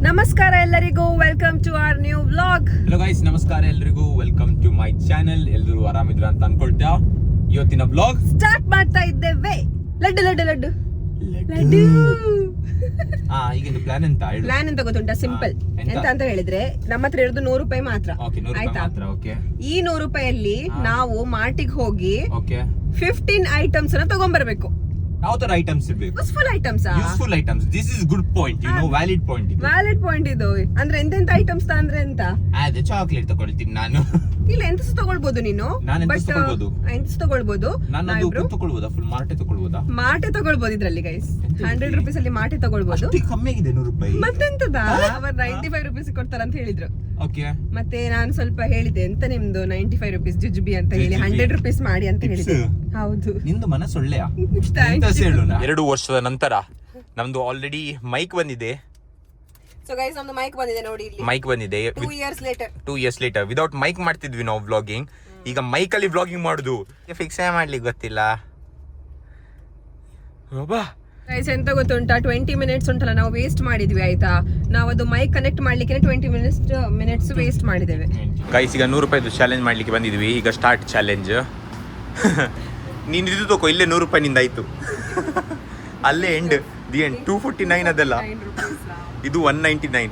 ನಮಸ್ಕಾರ ಎಲ್ಲರಿಗೂ, welcome to our new vlog. Hello guys, ನಮಸ್ಕಾರ ಎಲ್ರಿಗೂ, ವೆಲ್ಕಮ್ ಟು ಮೈ ಚಾನೆಲ್. ಎಲ್ಲರೂ ಆರಾಮಿದ್ರ ಅಂತ ಅನ್ಕೊಳ್ತಾ ಇವತ್ತಿನ ವ್ಲಾಗ್ ಸ್ಟಾರ್ಟ್ ಮಾಡ್ತಾ ಇದ್ದೇವೆ. ಲಡ್ಡು ಲಡ್ಡು ಲಡ್ಡು ಲಡ್ಡು. ಈಗಿನ ಪ್ಲಾನ್ ಎಂತ ಗೊತ್ತುಂಟಾ? ಸಿಂಪಲ್. ಎಂತ ಅಂತ ಹೇಳಿದ್ರೆ, ನಮ್ಮ ಹತ್ರ ಇರೋದು 100 ರೂಪಾಯಿ ಮಾತ್ರ. ಆಯ್ತಾ? ಈ 100 ರೂಪಾಯಲ್ಲಿ ನಾವು ಮಾರ್ಟಿಗೆ ಹೋಗಿ 15 ಐಟಮ್ಸ್ ಅನ್ನ ತಗೊಂಡ್ಬರ್ಬೇಕು. ಯಾವ ತರ ಐಟಮ್ಸ್ ಇರಬೇಕು? Useful items. This is good point, you know, valid point ಇದು. ಅಂದ್ರೆ ಎಂತೆಂತ ಐಟಮ್ಸ್ ಅಂದ್ರೆ ಎಂತ? ಅದೇ ಚಾಕ್ಲೇಟ್ ತಗೊಳ್ತೀನಿ ನಾನು. ಇಲ್ಲ, ಎಂತ ತಗೊಳ್ಬಹುದು ನೀನು. ಎಂತ ತಗೊಳ್ಬಹುದು. ಫುಲ್ ಮಾಟೆ ತಗೊಳ್ಬಹುದು ಇದ್ರಲ್ಲಿ ಗೈಸ್. 100 ರೂಪೀಸ್ ಅಲ್ಲಿ ಮಾಟೆ ತಗೊಳ್ಬಹುದು. ಕಮ್ಮಿ ಆಗಿದೆ 100 ರೂಪಾಯಿ. ಮತ್ತೆಂತದ, ಅವರು 95 ರೂಪೀಸ್ ಕೊಡ್ತಾರ ಅಂತ ಹೇಳಿದ್ರು. ಓಕೆ. ಮತ್ತೆ ನಾನು ಸ್ವಲ್ಪ ಹೇಳಿದೆ, ಎಂತ ನಿಮ್ದು 95 ರೂಪೀಸ್ ಜುಜುಬಿ ಅಂತ ಹೇಳಿ 100 ರೂಪೀಸ್ ಮಾಡಿ ಅಂತ ಹೇಳಿದೆ. ಹೌದು, ನಿಂದು ಮನಸ್ಸೊಳ್ಳೆಯ. 2 ವರ್ಷದ ನಂತರ ನಮ್ದು ಆಲ್ರೆಡಿ ಮೈಕ್ ಬಂದಿದೆ. ಸೊ ಗೈಸ್, ನಮ್ದು ಮೈಕ್ ಬಂದಿದೆ ನೋಡಿ ಇಲ್ಲಿ. ಮೈಕ್ ಬಂದಿದೆ 2 ಇಯರ್ಸ್ ಲೇಟರ್. ವಿದೌಟ್ ಮೈಕ್ ಮಾಡ್ತಿದ್ವಿ ನಾವು ವ್ಲಾಗಿಂಗ್. ಈಗ ಮೈಕ್ ಅಲ್ಲಿ ವ್ಲಾಗಿಂಗ್ ಮಾಡುದು ಫಿಕ್ಸ್ ಮಾಡ್ಲಿಕ್ಕೆ ಗೊತ್ತಿಲ್ಲ. ಗೈಸ್, ಎಂತ ಗೊತ್ತುಂಟಾ, 20 ಮಿನಿಟ್ಸ್ ಉಂಟಲ್ಲ ನಾವು ವೇಸ್ಟ್ ಮಾಡಿದ್ವಿ. ಆಯ್ತಾ, ನಾವು ಅದು ಮೈಕ್ ಕನೆಕ್ಟ್ ಮಾಡ್ಲಿಕ್ಕೆ 20 ಮಿನಿಟ್ಸ್ ವೇಸ್ಟ್ ಮಾಡಿದ್ದೇವೆ. ಗೈಸ್, ಈಗ 100 ರೂಪಾಯಿದು ಚಾಲೆಂಜ್ ಮಾಡ್ಲಿಕ್ಕೆ ಬಂದಿದ್ವಿ. ಈಗ ಸ್ಟಾರ್ಟ್ ಚಾಲೆಂಜ್. ನೀನು ಇದು ತಗೋ, ಇಲ್ಲೇ 100 ರೂಪಾಯಿ ನಿಂದ ಆಯ್ತು. ಅಲ್ಲೇ ಎಂಡ್, ದಿ ಎಂಡ್. 249 ಅದಲ್ಲ, ಇದು 199.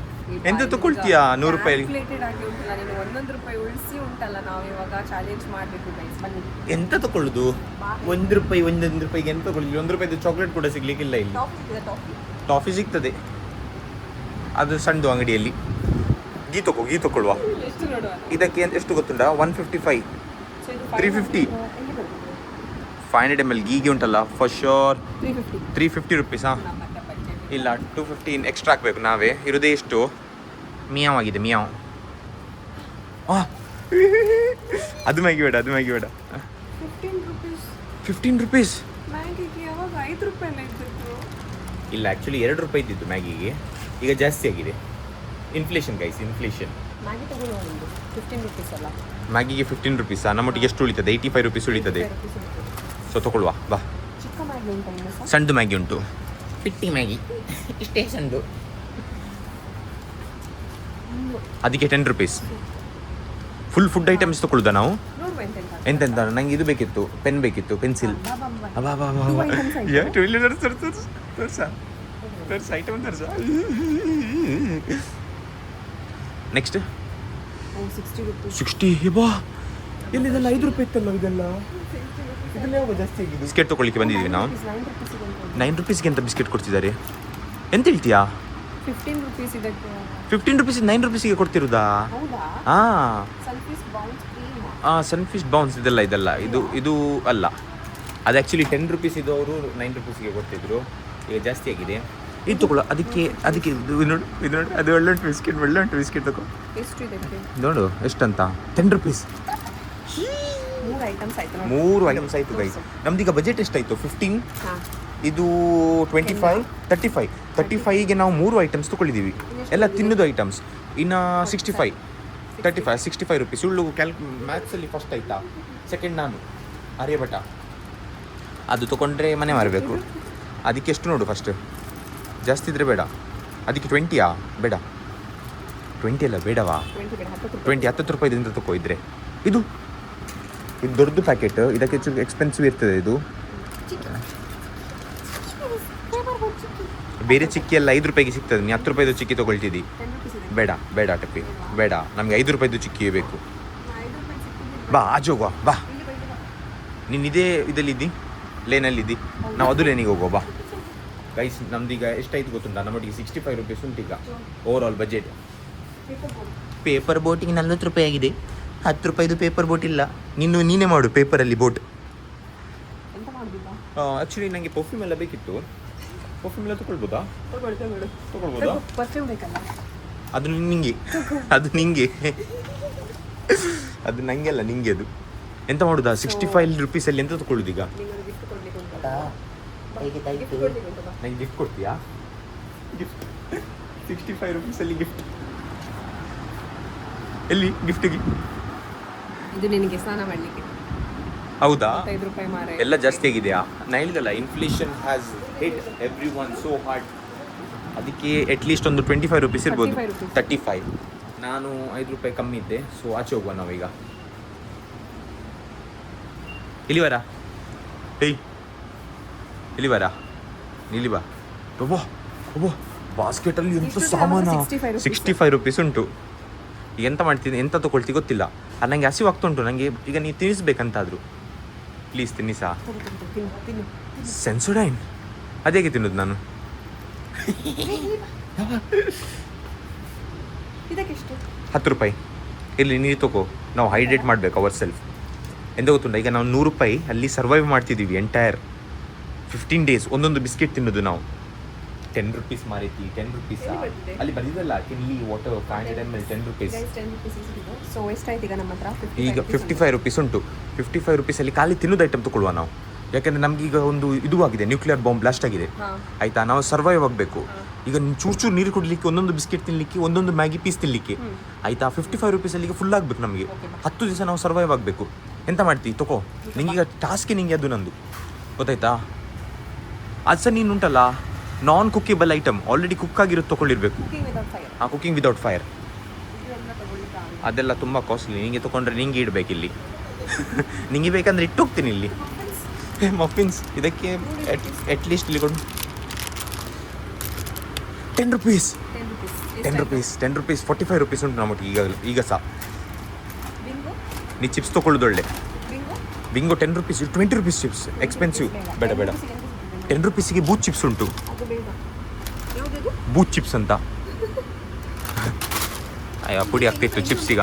ಎಂತ ತಗೊಳ್ತೀಯಾ 100 ರೂಪಾಯಿ? ಎಂತ ತಗೊಳ್ಳುದು? 1 ರೂಪಾಯಿಗೆ ಎಂತ ತಗೊಳ್ಳಿ? 1 ರೂಪಾಯಿದು ಚಾಕ್ಲೇಟ್ ಕೂಡ ಸಿಗ್ಲಿಕ್ಕಿಲ್ಲ ಇಲ್ಲಿ. ಟಾಫಿ ಸಿಗ್ತದೆ, ಅದು ಸಣ್ಣದು ಅಂಗಡಿಯಲ್ಲಿ. ಗೀ ತಗೊಳ್ಳುವ. ಇದಕ್ಕೆ ಎಷ್ಟು ಗೊತ್ತುಂಟಾ? 155, 350, 500 ml ಗೀಗೆ ಉಂಟಲ್ಲ, ಫಾರ್ ಶೋರ್ 350 ರೂಪೀಸ್. ಇಲ್ಲ, 250 ಎಕ್ಸ್ಟ್ರಾ ಹಾಕ್ಬೇಕು ನಾವೇ. ಇರೋದೇ ಎಷ್ಟು? ಮಿಯಾವ್ ಆಗಿದೆ, ಮಿಯಾವ್. ಅದು ಮ್ಯಾಗಿ ಬೇಡ. 15 ರೂಪೀಸ್. ಇಲ್ಲ, ಆಕ್ಚುಲಿ 2 ರೂಪಾಯಿ ಇದ್ದಿತ್ತು ಮ್ಯಾಗಿಗೆ, ಈಗ ಜಾಸ್ತಿ ಆಗಿದೆ. Inflation guys, inflation. ಮ್ಯಾಗಿಗೆ 15 ರೂಪೀಸ್. ನಮ್ಮೊಟ್ಟಿಗೆ ಎಷ್ಟು ಉಳಿತದೆ? 85 ರೂಪೀಸ್ ಉಳಿತದೆ. ಸೊ ತಗೊಳ್ಳುವ ಬಾ. ಸಣ್ಣದು ಮ್ಯಾಗಿ ಉಂಟು, ಪಿಟ್ಟಿ ಮ್ಯಾಗಿ, ಇಷ್ಟೇ ಸಣ್ಣದು. ಅದಕ್ಕೆ 10 ರೂಪೀಸ್. ಫುಲ್ ಫುಡ್ ಐಟಮ್ಸ್ ತಗೊಳ್ಳುದಾ ನಾವು? ಎಂತೆಂತ? ನಂಗೆ ಇದು ಬೇಕಿತ್ತು, ಪೆನ್ ಬೇಕಿತ್ತು, ಪೆನ್ಸಿಲ್. ನೆಕ್ಸ್ಟ್ 60. ಬಾ, ಎಲ್ಲಿದೆಲ್ಲ 5 ರೂಪಾಯಿ ಇತ್ತಲ್ಲ ಇದೆಲ್ಲ. ಜಾಸ್ತಿ ಆಗಿದೆ. ಬಿಸ್ಕೆಟ್ ತಗೊಳ್ಳಿಕ್ಕೆ ಬಂದಿದ್ದೀವಿ ನಾವು. 9 ರೂಪೀಸ್ಗೆ ಎಂತ ಬಿಸ್ಕೆಟ್ ಕೊಡ್ತಿದ್ದಾರೆ? ಎಂತ ಹೇಳ್ತೀಯಾ? 15 ರೂಪೀಸ್ ಇದಕ್ಕೆ. 15 ರೂಪೀಸ್ 9 ರೂಪೀಸಿಗೆ ಕೊಡ್ತಿರುದಾ? ಸನ್ಫಿಶ್ ಬೌನ್ಸ್ ಇದೆಲ್ಲ ಇದು ಅಲ್ಲ, ಅದು ಆ್ಯಕ್ಚುಲಿ 10 ರೂಪೀಸ್ ಇದು. ಅವರು 9 ರೂಪೀಸಿಗೆ ಕೊಡ್ತಿದ್ರು, ಈಗ ಜಾಸ್ತಿ ಆಗಿದೆ. ಇದು ತಗೊಳ್ಳೋ. ಅದಕ್ಕೆ ಇದು ನೋಡು, ಅದು ಒಳ್ಳೆ ಉಂಟು ಬಿಸ್ಕೆಟ್ ತಗೋ. ನೋಡು ಎಷ್ಟಂತ, 10 ರೂಪೀಸ್. 3 ಐಟಮ್ಸ್ ಆಯ್ತು ಗೈಸ್. ನಮ್ದೀಗ ಬಜೆಟ್ ಎಷ್ಟಾಯ್ತು? 15, ಇದು 25, 35ಗೆ ನಾವು 3 ಐಟಮ್ಸ್ ತಗೊಳ್ಳಿದ್ದೀವಿ. ಎಲ್ಲ ತಿನ್ನೋದು ಐಟಮ್ಸ್. ಇನ್ನು 65 ರೂಪೀಸ್. ಸುಳ್ಳು ಮ್ಯಾಥ್ಸಲ್ಲಿ ಫಸ್ಟ್ ಆಯ್ತಾ, ಸೆಕೆಂಡ್ ನಾನು, ಆರ್ಯಭಟ. ಅದು ತೊಗೊಂಡ್ರೆ ಮನೆ ಮಾರಬೇಕು. ಅದಕ್ಕೆ ಎಷ್ಟು ನೋಡು ಫಸ್ಟ್, ಜಾಸ್ತಿ ಇದ್ರೆ ಬೇಡ. ಅದಕ್ಕೆ 20ಯಾ? ಬೇಡ, 20 ಅಲ್ಲ, ಬೇಡವಾ? 10 ರೂಪಾಯಿದಿಂದ ತಗೋ. ಇದ್ರೆ ಇದು ದೊಡ್ಡದು ಪ್ಯಾಕೆಟ್, ಇದಕ್ಕೆ ಎಕ್ಸ್ಪೆನ್ಸಿವ್ ಇರ್ತದೆ. ಇದು ಬೇರೆ ಚಿಕ್ಕಿ ಎಲ್ಲ 5 ರೂಪಾಯಿಗೆ ಸಿಗ್ತದೆ. ನೀ 10 ರೂಪಾಯಿದು ಚಿಕ್ಕಿ ತೊಗೊಳ್ತಿದ್ದಿ. ಬೇಡ ಟಪ್ಪಿ, ಬೇಡ. ನಮಗೆ 5 ರೂಪಾಯಿದು ಚಿಕ್ಕಿ ಬೇಕು. ಬಾ, ಆಜೋಗುವ ಬಾ. ನೀನು ಇದಲ್ಲಿದ್ದಿ, ಲೇನಲ್ಲಿದ್ದಿ, ನಾವು ಅದು ಲೇನಿಗೆ ಹೋಗುವ ಬಾ. ಗೈಸ್, ನಮ್ದೀಗ ಎಷ್ಟಾಯ್ತು ಗೊತ್ತುಂಟಾ? ನಮ್ಮೊಟ್ಟಿಗೆ 65 ರೂಪೀಸ್ ಉಂಟು ಈಗ ಓವರ್ ಆಲ್ ಬಜೆಟ್. ಪೇಪರ್ ಬೋಟಿಗೆ 40 ರೂಪಾಯಿ ಆಗಿದೆ. 10 ರೂಪಾಯಿದು ಪೇಪರ್ ಬೋಟ್ ಇಲ್ಲ. ನೀನೇ ಮಾಡು ಪೇಪರಲ್ಲಿ ಬೋಟ್. ಆ್ಯಕ್ಚುಲಿ ನನಗೆ ಪರ್ಫ್ಯೂಮ್ ಎಲ್ಲ ಬೇಕಿತ್ತು. ಪರ್ಫ್ಯೂಮ್ ಎಲ್ಲ ತಗೊಳ್ಬೋದಾ? ಅದು ನಿಂಗೆ ಅದು ನನಗೆ ಅಲ್ಲ, ನಿಂಗೆ. ಅದು ಎಂತ ಮಾಡುದಾ? 65 ರೂಪೀಸಲ್ಲಿ ಎಂತ ತಗೊಳ್ಳೋದು ಈಗ? ನನಗೆ ಗಿಫ್ಟ್ ಕೊಡ್ತೀಯಾ? ಗಿಫ್ಟ್ 65 ರೂಪೀಸಲ್ಲಿ ಗಿಫ್ಟ್. ಎಲ್ಲಿ ಗಿಫ್ಟಿಗೆ? ಇದು ನಿನಗೆ ಸ್ನಾನ ಮಾಡಲಿಕ್ಕೆ. ಹೌದಾ? 5 ರೂಪಾಯಿ ಮಾರೆ. ಎಲ್ಲ ಜಾಸ್ತಿ ಆಗಿದೆಯಾ? ನಾ ಹೇಳಿದಲ್ಲ, inflation has hit every one so hard. ಅದಕ್ಕೆ ಅಟ್ಲೀಸ್ಟ್ ಒಂದು 25 ರುಪೀಸ್ ಇರ್ಬೋದು. 35 35. ನಾನು 5 ರೂಪಾಯಿ ಕಮ್ಮಿ ಇದ್ದೆ, ಸೊ ಆಚೆ ಹೋಗುವ ನಾವೀಗ. ಇಲ್ಲಿ ಬರ, ಏಯ್ ಇಲ್ಲಿ ಬರ, ಇಲ್ಲಿ ಬಾ. ಒಬ್ಬೋ ಒಬ್ಬೋ ಬಾಸ್ಕೆಟಲ್ಲಿ ಎಂತ ಸಾಮಾನ. 65 ರುಪೀಸ್ ಉಂಟು. ಎಂತ ಮಾಡ್ತೀನಿ, ಎಂತ ತೊಗೊಳ್ತಿ ಗೊತ್ತಿಲ್ಲ. ಅದು ನನಗೆ ಹಸಿವು ಆಗ್ತುಂಟು. ನನಗೆ ಈಗ ನೀವು ತಿನ್ನಿಸ್ಬೇಕಂತಾದ್ರು ಪ್ಲೀಸ್ ತಿನ್ನಿಸಾ. ಸೆನ್ಸೋಡೈನ್ ಅದೇಗೆ ತಿನ್ನೋದು ನಾನು? ಇದಕ್ಕೆಷ್ಟು? 10 ರೂಪಾಯಿ. ಇಲ್ಲಿ ನೀರು ತಗೋ, ನಾವು ಹೈಡ್ರೇಟ್ ಮಾಡಬೇಕು ಅವರ್ ಸೆಲ್ಫ್. ಎಂತ ಗೊತ್ತುಂಟ, ಈಗ ನಾವು 100 ರೂಪಾಯಿ ಅಲ್ಲಿ ಸರ್ವೈವ್ ಮಾಡ್ತಿದ್ದೀವಿ ಎಂಟೈರ್ 15 ಡೇಸ್. ಒಂದೊಂದು ಬಿಸ್ಕೆಟ್ ತಿನ್ನೋದು ನಾವು. 10 ರುಪೀಸ್ ಮಾರೈತಿ, 10 ರುಪೀಸ್ ಅಲ್ಲಿ ಬಂದಿದ್ದಲ್ಲ. ಕಿನ್ಲಿ ವಾಟರ್ 500 ml 10 ರುಪೀಸ್. ಸೊ ಎಷ್ಟಾಯ್ತು ಈಗ ನಮ್ಮ ಹತ್ರ? ಈಗ 55 ರುಪೀಸ್ ಉಂಟು. 55 ರುಪೀಸಲ್ಲಿ ಖಾಲಿ ತಿನ್ನೋದು ಐಟಮ್ ತಗೊಳ್ಳುವ ನಾವು. ಯಾಕೆಂದರೆ ನಮಗೀಗ ಒಂದು ಇದು ಆಗಿದೆ, ನ್ಯೂಕ್ಲಿಯರ್ ಬಾಂಬ್ ಬ್ಲಾಸ್ಟ್ ಆಗಿದೆ ಆಯಿತಾ. ನಾವು ಸರ್ವೈವ್ ಆಗಬೇಕು. ಈಗ ಚೂರು ನೀರು ಕುಡಲಿಕ್ಕೆ, ಒಂದೊಂದು ಬಿಸ್ಕೆಟ್ ತಿನ್ನಲಿಕ್ಕೆ, ಒಂದೊಂದು ಮ್ಯಾಗಿ ಪೀಸ್ ತಿನ್ನಲಿಕ್ಕೆ ಆಯಿತಾ. 55 ರುಪೀಸಲ್ಲಿ ಈಗ ಫುಲ್ ಆಗಬೇಕು ನಮಗೆ. 10 ದಿವಸ ನಾವು ಸರ್ವೈವ್ ಆಗಬೇಕು. ಎಂತ ಮಾಡ್ತೀವಿ ತಗೋ, ನಿಂಗೀಗ ಟಾಸ್ಕ್ ನಿಂಗೆ ಅದು ನಂದು ಗೊತ್ತಾಯ್ತಾ. ಅದು ಸಹ ನೀನು ಉಂಟಲ್ಲ ನಾನ್ ಕುಕ್ಕೇಬಲ್ ಐಟಮ್, ಆಲ್ರೆಡಿ ಕುಕ್ ಆಗಿರೋದು ತೊಗೊಂಡಿರ್ಬೇಕು. ಕುಕಿಂಗ್ ವಿದೌಟ್ ಫೈರ್ ಅದೆಲ್ಲ ತುಂಬ ಕಾಸ್ಟ್ಲಿ. ನಿಂಗೆ ತೊಗೊಂಡ್ರೆ ನಿಂಗೆ ಇಡಬೇಕು ಇಲ್ಲಿ. ನಿಂಗೆ ಬೇಕಂದ್ರೆ ಇಟ್ಟು ಹೋಗ್ತೀನಿ ಇಲ್ಲಿ. ಮಫಿನ್ಸ್ ಇದಕ್ಕೆ ಅಟ್ಲೀಸ್ಟ್ ಇಲ್ಲಿ ಕೊಡು. 10 ರುಪೀಸ್ 10 ರುಪೀಸ್ 10 ರುಪೀಸ್ 45 ರುಪೀಸ್ ಉಂಟು ನಮ್ಮೊಟ್ಟಿಗೆ ಈಗ ಸಹ. ನೀ ಚಿಪ್ಸ್ ತೊಗೊಳ್ಳೋದೊಳ್ಳೆ. Bingo 10 rupees. 20 rupees chips expensive. ಬೇಡ ಬೇಡ, 10 ರುಪೀಸಿಗೆ ಬೂತ್ ಚಿಪ್ಸ್ ಉಂಟು. ಬೂತ್ ಚಿಪ್ಸ್ ಅಂತ ಅಯ್ಯೋ ಪುಡಿ ಆಗ್ತಿತ್ತು ಚಿಪ್ಸ್. ಈಗ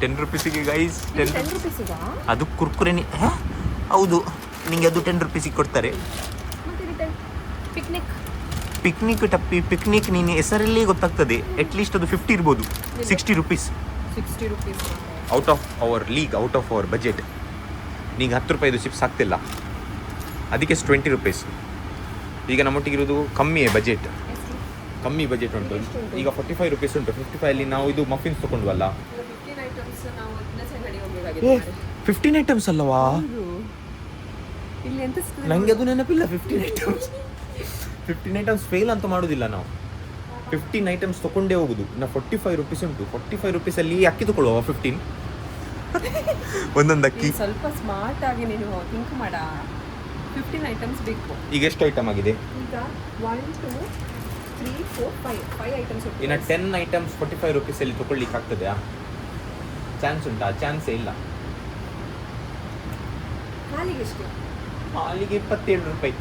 10 ರುಪೀಸಿಗೆ ಗೈಸ್. 10 ರೂಪೀಸಿಗಾ? ಅದು ಕುರ್ಕುರೆನಿ. ಹೌದು, ನಿಂಗೆ ಅದು 10 ರುಪೀಸಿಗೆ ಕೊಡ್ತಾರೆ. ಪಿಕ್ನಿಕ್ ಟಪ್ಪಿ ಪಿಕ್ನಿಕ್ ನೀನು ಹೆಸರಲ್ಲೇ ಗೊತ್ತಾಗ್ತದೆ. ಅಟ್ಲೀಸ್ಟ್ ಅದು 50 ಇರ್ಬೋದು. 60 rupees. Out of our league, out of our budget. ನೀಗ 10 ರೂಪಾಯಿದು ಚಿಪ್ಸ್ ಆಗ್ತಿಲ್ಲ, ಅದಕ್ಕೆ 20 ರುಪೀಸ್. ಈಗ ನಮ್ಮೊಟ್ಟಿಗಿರೋದು ಕಮ್ಮಿಯೇ ಬಜೆಟ್, ಕಮ್ಮಿ ಬಜೆಟ್ ಉಂಟು. ಈಗ 45 ರುಪೀಸ್ ಉಂಟು. 55 ನಾವು ಇದು ಮಫಿನ್ಸ್ ತೊಗೊಂಡ್ವಲ್ಲ. 15 ಐಟಮ್ಸ್ ಅಲ್ಲವಾ? ನನಗೆ ಅದು ನೆನಪಿಲ್ಲ. 15 ಐಟಮ್ಸ್ ಫೇಲ್ ಅಂತ ಮಾಡೋದಿಲ್ಲ ನಾವು. 15 ಐಟಮ್ಸ್ ತೊಗೊಂಡೇ ಹೋಗುದು. ಇನ್ನು 45 ರುಪೀಸ್ ಉಂಟು. 45 ರುಪೀಸಲ್ಲಿ ಅಕ್ಕಿ ತೊಗೊಳ್ಳುವ 15 ಒಂದೊಂದು ಅಕ್ಕಿ. ಸ್ವಲ್ಪ ಸ್ಮಾರ್ಟ್ ಆಗಿ ನೀನು ಥಿಂಕ್ ಮಾಡ. 15 ಐಟಮ್ಸ್ ಬೇಕು. ಈಗ ಎಷ್ಟು ಐಟಮ್ ಆಗಿದೆ? ಈಗ 1 2 3 4 5 ಐಟಮ್ಸ್. ಇನ್ನು 10 ಐಟಮ್ಸ್ 45 ರುಪೀಸಲ್ಲಿ ತೊಗೊಳ್ಲಿಕ್ಕೆ ಆಗ್ತದೆಯಾ? ಚಾನ್ಸ್ ಉಂಟಾ? ಚಾನ್ಸೇ ಇಲ್ಲ. ಹಾಲಿಗೆ ಎಷ್ಟು? ಹಾಲಿಗೆ 27 ರೂಪಾಯಿ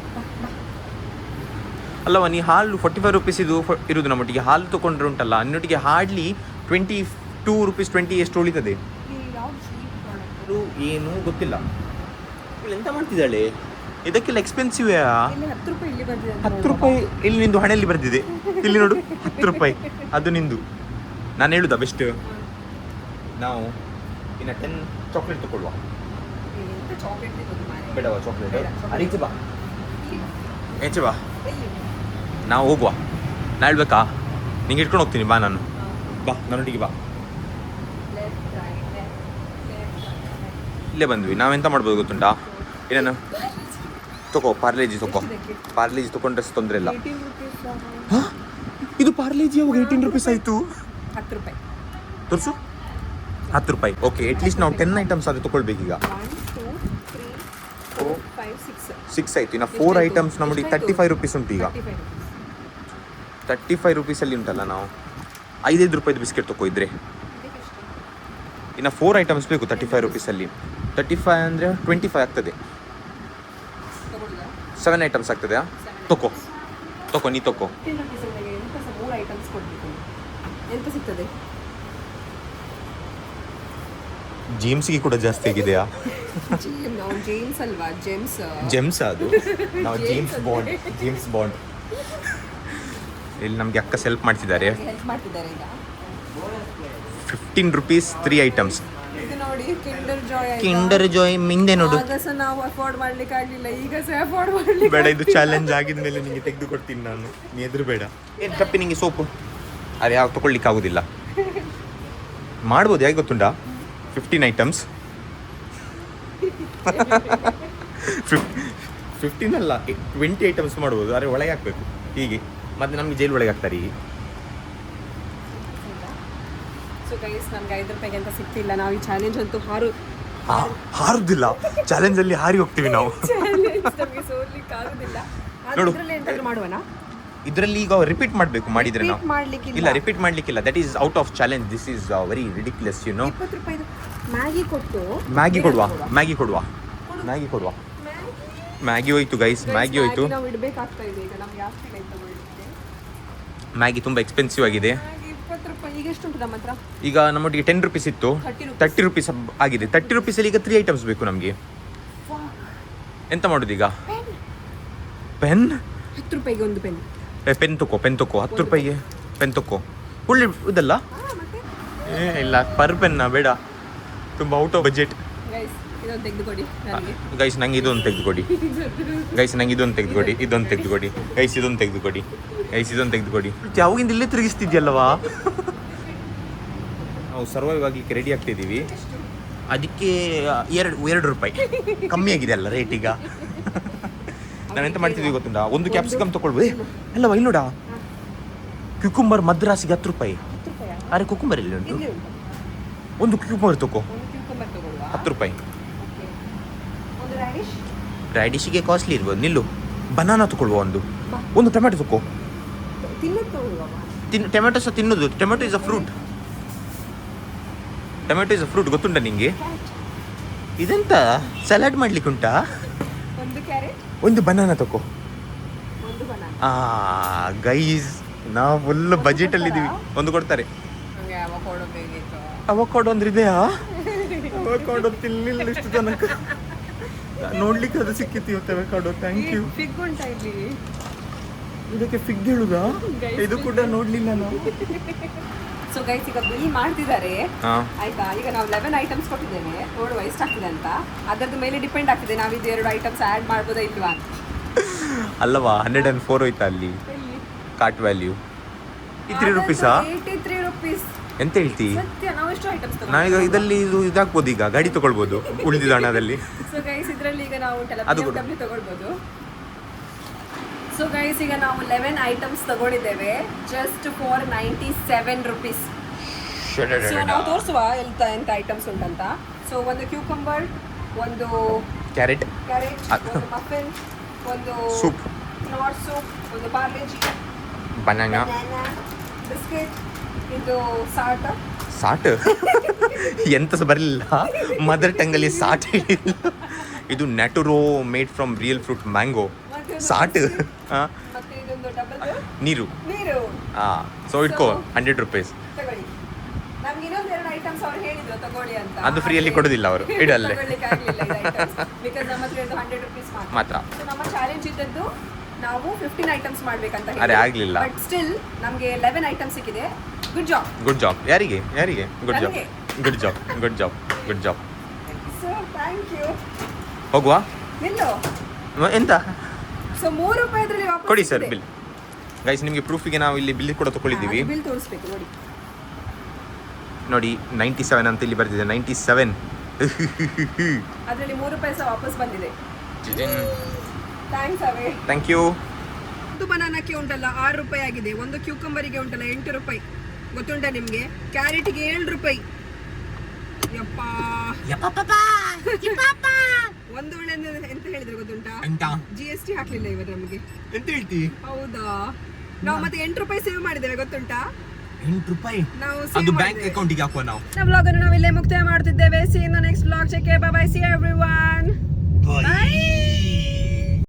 ಅಲ್ಲವ. ನೀ ಹಾಲು 45 ರುಪೀಸ್ ಇರುವುದು ನಮ್ಮೊಟ್ಟಿಗೆ. ಹಾಲು ತೊಗೊಂಡ್ರೆ ಉಂಟಲ್ಲ, ನಿನ್ನೊಟ್ಟಿಗೆ ಹಾರ್ಡ್ಲಿ 22 ರುಪೀಸ್ 20 ಎಷ್ಟು ಉಳಿತದೆ. ಏನು ಗೊತ್ತಿಲ್ಲ. ಎಂತ ಮಾಡ್ತಿದ್ದಾಳೆ? ಇದಕ್ಕೆಲ್ಲ ಎಕ್ಸ್ಪೆನ್ಸಿವ್. 10 ರೂಪಾಯಿ ಇಲ್ಲಿ ಬಂದಿದೆ. 10 ರೂಪಾಯಿ ಇಲ್ಲಿ ನಿಂದು ಹಣೆಯಲ್ಲಿ ಬರ್ದಿದೆ. ಇಲ್ಲಿ ನೋಡು 10 ರೂಪಾಯಿ ಅದು ನಿಂದು. ನಾನು ಹೇಳುದಾ ಬೆಸ್ಟ್? ನಾವು ಇನ್ನು 10 ಚಾಕ್ಲೇಟ್ ತಗೊಳ್ಳುವ. ಬೇಡವಾ ಚಾಕ್ಲೇಟ್? ಅರಿಚೆ ಬಾ, ಹೆಚ್ಚೆ ಬಾ, ನಾವು ಹೋಗುವ. ನಾ ಹೇಳ್ಬೇಕಾ? ನಿಂಗೆ ಇಟ್ಕೊಂಡು ಹೋಗ್ತೀನಿ. ಬಾ, ನಾನು ಬಾ, ನನ್ನೊಟ್ಟಿಗೆ ಬಾ. ಇಲ್ಲೇ ಬಂದ್ವಿ. ನಾವೆಂತ ಮಾಡ್ಬೋದು ಗೊತ್ತುಂಟಾ? ಏನೇನು ತಗೋ, ಪಾರ್ಲೇಜಿ ತಗೋ. ಪಾರ್ಲೇಜಿ ತೊಗೊಂಡ್ರೆ ತೊಂದರೆ ಇಲ್ಲ. ಹಾಂ, ಇದು ಪಾರ್ಲೇಜಿ ಅವಾಗ 18 ರುಪೀಸ್ ಆಯಿತು. 10 ರೂಪಾಯಿ ತೋರಿಸು. 10 ರೂಪಾಯಿ. ಓಕೆ, ಅಟ್ಲೀಸ್ಟ್ ನಾವು 10 ಐಟಮ್ಸ್ ಅದು ತೊಗೊಳ್ಬೇಕೀಗ. 1 2 3 4 5 6 ಆಯಿತು. ಇನ್ನು 4 ಐಟಮ್ಸ್ ನಮ್ಮೊಟ್ಟಿಗೆ 35 ರುಪೀಸ್ ಉಂಟು. ಈಗ 35 ರುಪೀಸಲ್ಲಿ ಉಂಟಲ್ಲ, ನಾವು 5 ರೂಪಾಯಿದು ಬಿಸ್ಕೆಟ್ ತೊಗೊಯಿದ್ರೆ ಇನ್ನು 4 ಐಟಮ್ಸ್ ಬೇಕು 35 ರುಪೀಸಲ್ಲಿ. 35 ಅಂದರೆ 25 ಆಗ್ತದೆ. 7 ಐಟಮ್ಸ್ ಆಗ್ತದೆ. ತೊಕೋ ನೀ ತೊಕೋ. ಜೇಮ್ಸ್ಗೆ ಕೂಡ ಜಾಸ್ತಿ ಆಗಿದೆಯಾ? ಜೇಮ್ಸ್ ಅದು ನಾವು ಜೇಮ್ಸ್ ಬಾಂಡ್. ಇಲ್ಲಿ ನಮಗೆ ಅಕ್ಕ ಹೆಲ್ಪ್ ಮಾಡ್ತಿದ್ದಾರೆ. 15 ರುಪೀಸ್ 3 ಐಟಮ್ಸ್. ಕಿಂಡರ್ ಜಾಯ್ ಮಿಂದೆ ನೋಡು. ನಾವು ಅಫೋರ್ಡ್ ಮಾಡ್ಲಿಕ್ಕೆ ಆಗಲಿಲ್ಲ, ಈಗ ಸಹ ಅಫೋರ್ಡ್ ಮಾಡ್ಲಿಕ್ಕೆ ಬೇಡ. ಇದು ಚಾಲೆಂಜ್ ಆಗಿದ ಮೇಲೆ ನಿಮಗೆ ತೆಗೆದು ಕೊಡ್ತೀನಿ ನಾನು. ನೀ ಎದುರು ಬೇಡ. ಏನು ತಪ್ಪಿ ನಿಂಗೆ ಸೋಪು ಅದು ಯಾವ ತೊಗೊಳ್ಲಿಕ್ಕೆ ಆಗೋದಿಲ್ಲ. ಮಾಡ್ಬೋದು, ಯಾಕೆ ಗೊತ್ತುಂಟಾ? 15 ಐಟಮ್ಸ್ 15 ಅಲ್ಲ 20 ಐಟಮ್ಸ್ ಮಾಡ್ಬೋದು. ಆದರೆ ಒಳಗೆ ಹಾಕಬೇಕು ಹೀಗೆ. ಮತ್ತೆ ನಮ್ಗೆ ಜೈಲ್ ಒಳಗೆ ಹಾಕ್ತಾರೆ ಈಗ. ಸೊ ಗೈಸ್ ನಮ್ಗೆ 5 ರೂಪಾಯಿಗೆ ಅಂತ ಸಿಕ್ತಿಲ್ಲ. ನಾವು ಈ ಚಾಲೆಂಜ್ ಅಂತೂ ಹಾರುದಿಲ್ಲ, ಚಾಲೆಂಜ್ ಅಲ್ಲಿ ಹಾರಿ ಹೋಗ್ತೀವಿ ನಾವು. ನಮಗೆ ಸೋಲಿಕ್ಕೆ ಆಗುದಿಲ್ಲ. ನೋಡು. ಅದರಲ್ಲಿ ಎಂತಾದ್ರೂ ಮಾಡುವನಾ? ಇದರಲ್ಲಿ ಈಗ ರಿಪೀಟ್ ಮಾಡಬೇಕು ಮಾಡಿದ್ರೆ ನಾವು. ಮಾಡ್ಲಿಕ್ಕಿಲ್ಲ. ಇಲ್ಲ ರಿಪೀಟ್ ಮಾಡ್ಲಿಕ್ಕಿಲ್ಲ, that is out of challenge. This is very ridiculous you know. 20 ರೂಪಾಯಿದು ಮ್ಯಾಗಿ ಕೊಟ್ಟು ಮ್ಯಾಗಿ ಕೊಡುವ. ಮ್ಯಾಗಿ ಹೋಯ್ತು ಗೈಸ್, ಮ್ಯಾಗಿ ಹೋಯ್ತು. ನಾವು ಇಡಬೇಕಾಗ್ತಾ ಇದೆ ಈಗ. ನಮ್ಗೆ ಜಾಸ್ತಿ ಟೈಮ್ ತಗೊಳ್ಳಿಕ್ಕೆ. ಮ್ಯಾಗಿ ತುಂಬಾ ಎಕ್ಸ್ಪೆನ್ಸಿವ್ ಆಗಿದೆ. ಮ್ಯಾಗಿ 20 ರೂಪಾಯಿ. ಈಗ ಎಷ್ಟು ಉಂಟು ನಮ್ಮ ಹತ್ರ? ಈಗ ನಮ್ಮೊಟ್ಟಿಗೆ 10 ರುಪೀಸ್ ಇತ್ತು, 30 ರುಪೀಸ್ ಆಗಿದೆ. 30 ರುಪೀಸಲ್ಲಿ ಈಗ 3 ಐಟಮ್ಸ್ ಬೇಕು ನಮಗೆ. ಎಂತ ಮಾಡೋದು ಈಗ? ಪೆನ್ 10 ರೂಪಾಯಿಗೆ ಒಂದು ಪೆನ್. ಪೆನ್ ತಕೋ 10 ರೂಪಾಯಿಗೆ ಪೆನ್ ತಕೋ. ಒಳ್ಳೆ ಇದಲ್ಲ. ಇಲ್ಲ ಪರ್ ಪೆನ್ನ ಬೇಡ, ತುಂಬಾ ಔಟ್ ಆಫ್ ಬಜೆಟ್. ಇದೊಂದು ತೆಗೆದುಕೊಡಿ ನನಗೆ. ಗೈಸ್ ನಂಗೆ ಇದೊಂದು ತೆಗೆದುಕೊಡಿ. ಇದೊಂದು ತೆಗೆದುಕೊಡಿ. ಇದೊಂದು ತೆಗೆದುಕೊಡಿ. ಯಾವಾಗಿಂದ ಇಲ್ಲೇ ತಿರುಗಿಸ್ತಿದ್ಯಲ್ವಾ? ನಾವು ಸರ್ವೈವ್ ಆಗ್ಲಿಕ್ಕೆ ರೆಡಿ ಆಗ್ತಿದ್ದೀವಿ. ಅದಕ್ಕೆ 2 ರೂಪಾಯಿ ಕಮ್ಮಿ ಆಗಿದೆ ಅಲ್ಲ ರೇಟ್ ಈಗ. ನಾವೆಂತ ಮಾಡ್ತಿದ್ವಿ ಗೊತ್ತುಂಟಾ? ಒಂದು ಕ್ಯಾಪ್ಸಿಕಮ್ ತಗೊಳ್ಬೋದು. ಅಲ್ಲವಾ ಇಲ್ಲಿ ನೋಡ, ಕ್ಯೂಕುಂಬರ್ ಮದ್ರಾಸಿಗೆ 10 ರೂಪಾಯಿ. ಅರೆ ಕುಕುಂಬರ್ ಇಲ್ಲಿ ಉಂಟು. ಒಂದು ಕ್ಯೂಕುಂಬರ್ ತಗೋ 10 ರೂಪಾಯಿ. ರ್ಯಾಡಿಶಿಗೆ ಕಾಸ್ಟ್ಲಿ ಇರ್ಬೋದು. ನಿಲ್ಲು, ಬನಾನಾ ತಗೊಳ್ಳುವ. ಒಂದು ಟೊಮೆಟೊ ತಗೋ. ಟೊಮೆಟೊ ಸಹ ತಿನ್ನೋದು. ಟೊಮೆಟೊ ಇಸ್ ಅ ಫ್ರೂಟ್ ಗೊತ್ತುಂಟ ನಿಂಗೆ? ಇದೆಂತ ಸಲಾಡ್ ಮಾಡ್ಲಿಕ್ಕೆ ಉಂಟಾ? ಒಂದು ಬನಾನಾ ತಗೋ. ಗೈಸ್ ನಾವು ಫುಲ್ ಬಜೆಟ್ ಅಲ್ಲಿ ಇದೀವಿ. ಒಂದು ಕೊಡ್ತಾರೆ. ಅವಕಾಡೋ ಅಂದ್ರೆ ಇದೆಯಾ? ಅವಕಾಡೋ ತಿನ್ಲಿಲ್ಲ ಇಷ್ಟು ತನಕ. ನೋಡ್ಲಿಕ್ಕೆ ಅದು ಸಿಕ್ಕಿತ್ತು ಇವತ್ತು ಅವಕಾಡೋ. Thank you. ಫಿಗ್ ಉಂಟಾ ಇಲ್ಲಿ? ಇದಕ್ಕೆ ಫಿಗ್ ಹೇಳುದಾ? ಇದು ಕೂಡ ನೋಡ್ಲಿಲ್ಲ ನಾವು. ಸೊ ಗೈಸ್ ಈಗ ಬಿಲ್ ಮಾಡ್ತಿದ್ದಾರೆ ಆಯ್ತಾ. ಈಗ ನಾವು 11 ಐಟಮ್ಸ್ ಕೊಟ್ಟಿದ್ದೇವೆ, ನೋಡುವ ಎಷ್ಟಾಗ್ತದೆ ಅಂತ. ಅದರದ್ದು ಮೇಲೆ ಡಿಪೆಂಡ್ ಆಗ್ತದೆ ನಾವು ಇದು 2 ಐಟಮ್ಸ್ ಆ್ಯಡ್ ಮಾಡ್ಬೋದಾ ಇಲ್ವಾ ಅಂತ. ಅಲ್ಲವಾ 104 ಹೋಯ್ತಾ ಅಲ್ಲಿ ಕಾರ್ಟ್ ವ್ಯಾಲ್ಯೂ? 3 ರುಪೀಸಾ? 83 ರುಪೀಸ್. ಎಂತ ಹೇಳ್ತಿ? ಸತ್ಯ, ನಾವು ಎಷ್ಟು ಐಟಮ್ಸ್ ನಾವೀಗ ಇದರಲ್ಲಿ ಇದಾಗ್ಬೋದು, ಈಗ ಗಾಡಿ ತಗೊಳ್ಬೋದು ಉಳಿದಿದ್ದ ಹಣದಲ್ಲಿ. ಸೊ ಗೈಸ್ ಇದರಲ್ಲಿ ಈಗ ನಾವು BMW ತಗೊಳ್ಬೋದು. ಸೊ ಗೈಸ್ ಈಗ ನಾವು 11 ಐಟಮ್ಸ್ ತಗೊಂಡಿದ್ದೇವೆ ಜಸ್ಟ್ ಫಾರ್ 97 ರುಪೀಸ್. ಸೊ ನಾವು ತೋರಿಸುವ ಎಂತ ಐಟಮ್ಸ್ ಉಂಟಂತ. ಸೊ ಒಂದು ಕ್ಯೂಕಂಬರ್, ಒಂದು ಕ್ಯಾರೆಟ್, ಒಂದು ಮಫಿನ್, ಒಂದು ಸೂಪ್, ನಾಟ್ ಸೂಪ್, ಒಂದು ಪಾರ್ಲೆಜಿ, ಬನಾನಾ, ಬಿಸ್ಕೆಟ್, ಇದು ಸಾಟ್ ಎಂತ ಸಹ ಬರಲಿಲ್ಲ. ಮದರ್ ಟಂಗಲ್ಲಿ ಸಾಟ್ ಹೇಳಿಲ್ಲ. ಇದು Naturo made from real fruit mango. ಸಾಟ್ ಮತ್ತೆ ಇದೊಂದು ಡಬಲ್ ನೀರು. ಸೊ ಇಟ್ಕೋ 100 ರುಪೀಸ್. ನಮ್ಗೆ ಇನ್ನೊಂದು 2 ಐಟಮ್ಸ್ ಅವ್ರು ಹೇಳಿದ್ರು ತಗೊಳ್ಳಿ ಅಂತ. ಅದು ಫ್ರೀಯಲ್ಲಿ ಕೊಡೋದಿಲ್ಲ ಅವರು, ಇಡಲ್ಲೇ. ಬಿಕಾಸ್ ನಮ್ಮ ಹತ್ರ 100 ರುಪೀಸ್ ಮಾತ್ರ. ಸೊ ನಮ್ಮ ಚಾಲೆಂಜ್ ಇದ್ದದ್ದು ನಾವು 15 ಐಟಮ್ಸ್ ಮಾಡ್ಬೇಕಂತ ಹೇಳಿ. ಅರೆ ಆಗ್ಲಿಲ್ಲ. ಬಟ್ ಸ್ಟಿಲ್ ನಮಗೆ 11 ಐಟಮ್ಸ್ ಸಿಕ್ಕಿದೆ. Good job. ಯಾರಿಗೆ good job. So thank you. ಹೋಗುವಾ? ನಿಲ್ಲು. ಎಂತ? ಸೊ 3 ರೂಪಾಯಿದ್ರಲ್ಲಿ ವಾಪಸ್ ಕೊಡಿ ಸರ್ ಬಿಲ್. ಗೈಸ್ ನಿಮಗೆ ಪ್ರೂಫಿಗೆ ನಾವು ಇಲ್ಲಿ ಬಿಲ್ ಕೂಡ ತಗೊಳ್ಳಿದ್ದೀವಿ. ಬಿಲ್ ತೋರಿಸ್ಬೇಕು ನೋಡಿ 97 ಅಂತ ಇಲ್ಲಿ ಬರ್ತಿದೆ. 97. ಅದರಲ್ಲಿ 3 ರೂಪಾಯಿ ಸಹ ವಾಪಸ್ ಬಂದಿದೆ. ಥ್ಯಾಂಕ್ಸ್ ಅವೇ. Thank you. ಒಂದು ಬನಾನಕ್ಕೆ ಉಂಟಲ್ಲ 6 ರೂಪಾಯಿ ಆಗಿದೆ. ಒಂದು ಕ್ಯೂಕಂಬರಿಗೆ ಉಂಟಲ್ಲ 8 ರೂಪಾಯಿ. ಗೊತ್ತುಂಟಾ ನಿಮ್ಗೆ? ಕ್ಯಾರೆಟ್ಗೆ 7 ರೂಪಾಯಿ. ಒಂದು ಒಳ್ಳೆ ಎಂತ ಹೇಳಿದ್ರೆ ಗೊತ್ತುಂಟಾ? GST ಹಾಕ್ಲಿಲ್ಲ ಇವರು ನಮಗೆ. ಎಂತ ಹೇಳ್ತಿ? ಹೌದಾ? ನಾವು ಮತ್ತೆ 8 ರೂಪಾಯಿ ಸೇವ್ ಮಾಡಿದ್ದೇವೆ ಗೊತ್ತುಂಟಾ? 8 ರೂಪಾಯಿ ನಾವು ಅದು ಬ್ಯಾಂಕ್ ಅಕೌಂಟಿಗೆ ಹಾಕುವ ನಾವು. ನಮ್ಮ ವ್ಲಾಗ್ ಅನ್ನು ನಾವು ಇಲ್ಲೇ ಮುಕ್ತಾಯ ಮಾಡ್ತಿದ್ದೇವೆ. See you in the next vlog. Take care. Bye bye. See you everyone.